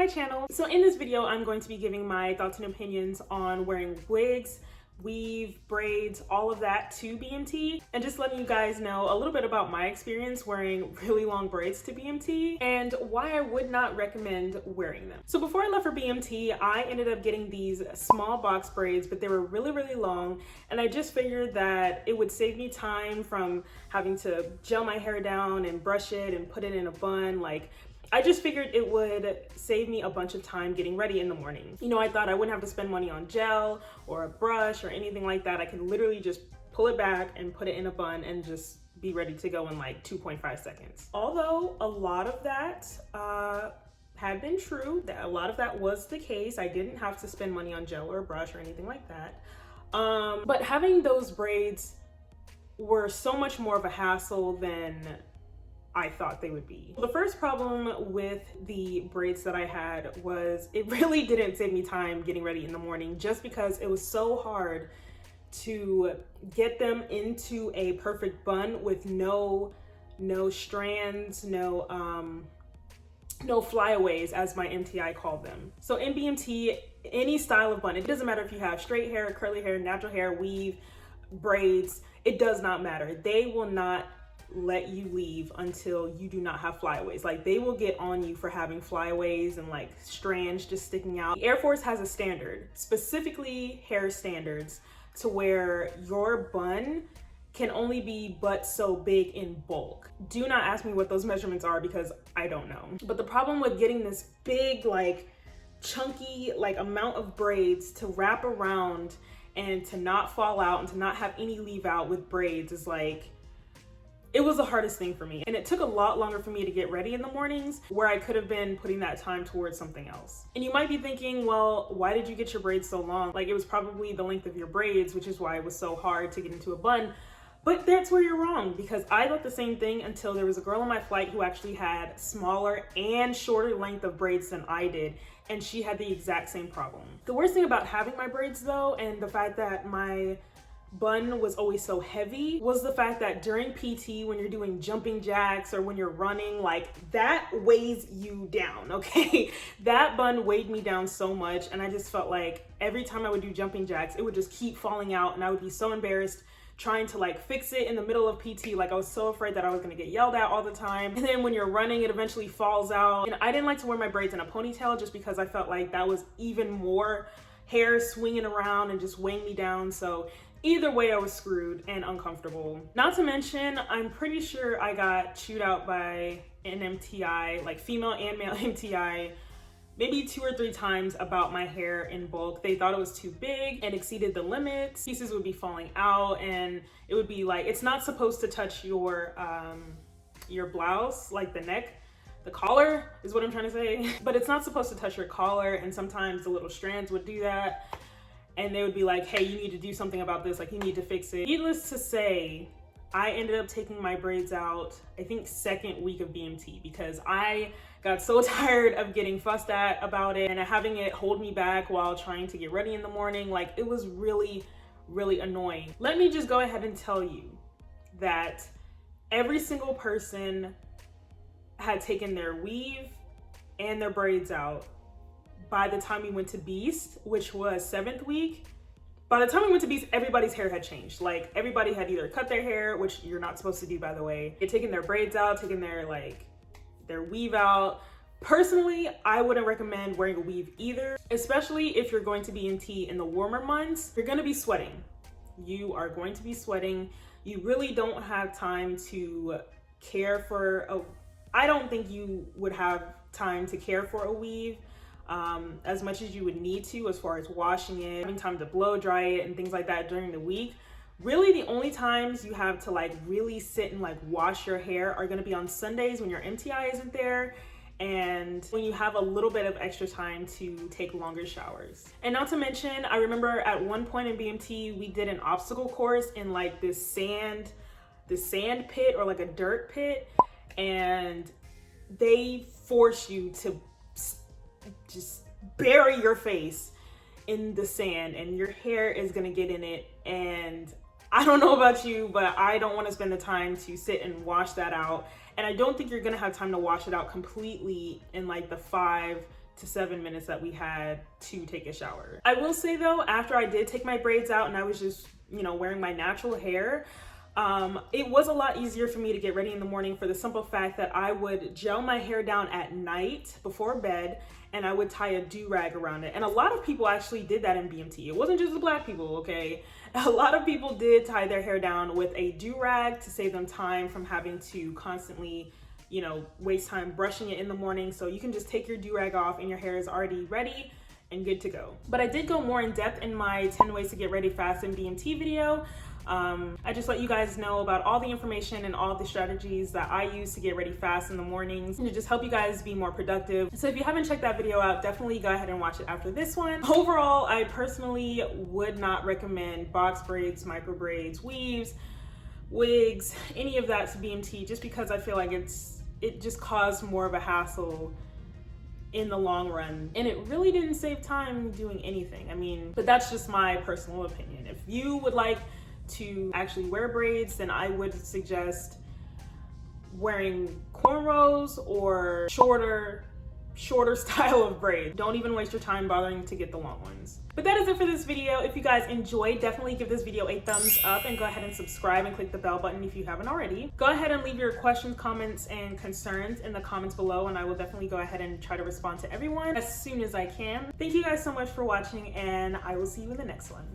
channel. So in this video, I'm going to be giving my thoughts and opinions on wearing wigs, weave, braids, all of that to BMT, and just letting you guys know a little bit about my experience wearing really long braids to BMT and why I would not recommend wearing them. So before I left for BMT, I ended up getting these small box braids, but they were really long, and I just figured that it would save me time from having to gel my hair down and brush it and put it in a bun. I just figured it would save me a bunch of time getting ready in the morning. You know, I thought I wouldn't have to spend money on gel or a brush or anything like that. I could literally just pull it back and put it in a bun and just be ready to go in like 2.5 seconds. Although a lot of that had been true, that a lot of that was the case. I didn't have to spend money on gel or a brush or anything like that. But having those braids were so much more of a hassle than I thought they would be. The first problem with the braids that I had was it really didn't save me time getting ready in the morning, just because it was so hard to get them into a perfect bun with no strands, no flyaways, as my MTI called them. So in BMT, any style of bun, it doesn't matter if you have straight hair, curly hair, natural hair, weave, braids, it does not matter. They will not let you leave until you do not have flyaways. Like, they will get on you for having flyaways and like strands just sticking out. The Air Force has a standard, specifically hair standards, to where your bun can only be but so big in bulk. Do not ask me what those measurements are because I don't know. But the problem with getting this big, like chunky, like amount of braids to wrap around and to not fall out and to not have any leave out with braids is like, it was the hardest thing for me. And it took a lot longer for me to get ready in the mornings, where I could have been putting that time towards something else. And you might be thinking, well, why did you get your braids so long? Like, it was probably the length of your braids, which is why it was so hard to get into a bun. But that's where you're wrong, because I thought the same thing until there was a girl on my flight who actually had smaller and shorter length of braids than I did, and she had the exact same problem. The worst thing about having my braids though, and the fact that my bun was always so heavy, was the fact that during PT, when you're doing jumping jacks or when you're running, like, that weighs you down, okay? That bun weighed me down so much, and I just felt like every time I would do jumping jacks, it would just keep falling out, and I would be so embarrassed trying to like fix it in the middle of PT. Like, I was so afraid that I was gonna get yelled at all the time. And then when you're running, it eventually falls out. And I didn't like to wear my braids in a ponytail just because I felt like that was even more hair swinging around and just weighing me down. So either way, I was screwed and uncomfortable. Not to mention, I'm pretty sure I got chewed out by an MTI, like female and male MTI, maybe 2 or 3 times about my hair in bulk. They thought it was too big and exceeded the limits. Pieces would be falling out, and it would be like, it's not supposed to touch your blouse, like the neck. The collar is what I'm trying to say. But it's not supposed to touch your collar, and sometimes the little strands would do that. And they would be like, hey, you need to do something about this, like you need to fix it. Needless to say, I ended up taking my braids out, I think 2nd week of BMT, because I got so tired of getting fussed at about it and having it hold me back while trying to get ready in the morning. Like, it was really annoying. Let me just go ahead and tell you that every single person had taken their weave and their braids out by the time we went to Beast, which was 7th week. By the time we went to Beast, everybody's hair had changed. Like, everybody had either cut their hair, which you're not supposed to do, by the way, they'd taken their braids out, taken their weave out. Personally, I wouldn't recommend wearing a weave either, especially if you're going to BMT in the warmer months. You're gonna be sweating. You are going to be sweating. You really don't have time to care for I don't think you would have time to care for a weave as much as you would need to, as far as washing it, having time to blow dry it and things like that during the week. Really, the only times you have to like really sit and like wash your hair are gonna be on Sundays when your MTI isn't there, and when you have a little bit of extra time to take longer showers. And not to mention, I remember at one point in BMT, we did an obstacle course in like this sand pit, or like a dirt pit, and they force you to just bury your face in the sand, and your hair is gonna get in it. And I don't know about you, but I don't want to spend the time to sit and wash that out. And I don't think you're gonna have time to wash it out completely in like the 5 to 7 minutes that we had to take a shower. I will say though, after I did take my braids out and I was just, you know, wearing my natural hair, it was a lot easier for me to get ready in the morning for the simple fact that I would gel my hair down at night before bed and I would tie a do-rag around it. And a lot of people actually did that in BMT. It wasn't just the black people, okay? A lot of people did tie their hair down with a do-rag to save them time from having to constantly, you know, waste time brushing it in the morning. So you can just take your do-rag off and your hair is already ready and good to go. But I did go more in depth in my 10 ways to get ready fast in BMT video. I just let you guys know about all the information and all the strategies that I use to get ready fast in the mornings and to just help you guys be more productive. So if you haven't checked that video out, definitely go ahead and watch it after this one. Overall, I personally would not recommend box braids, micro braids, weaves, wigs, any of that to BMT, just because I feel like it just caused more of a hassle in the long run, and it really didn't save time doing anything. I mean, but that's just my personal opinion. If you would like to actually wear braids, then I would suggest wearing cornrows or shorter style of braids. Don't even waste your time bothering to get the long ones. But that is it for this video. If you guys enjoyed, definitely give this video a thumbs up and go ahead and subscribe and click the bell button if you haven't already. Go ahead and leave your questions, comments, and concerns in the comments below, and I will definitely go ahead and try to respond to everyone as soon as I can. Thank you guys so much for watching, and I will see you in the next one.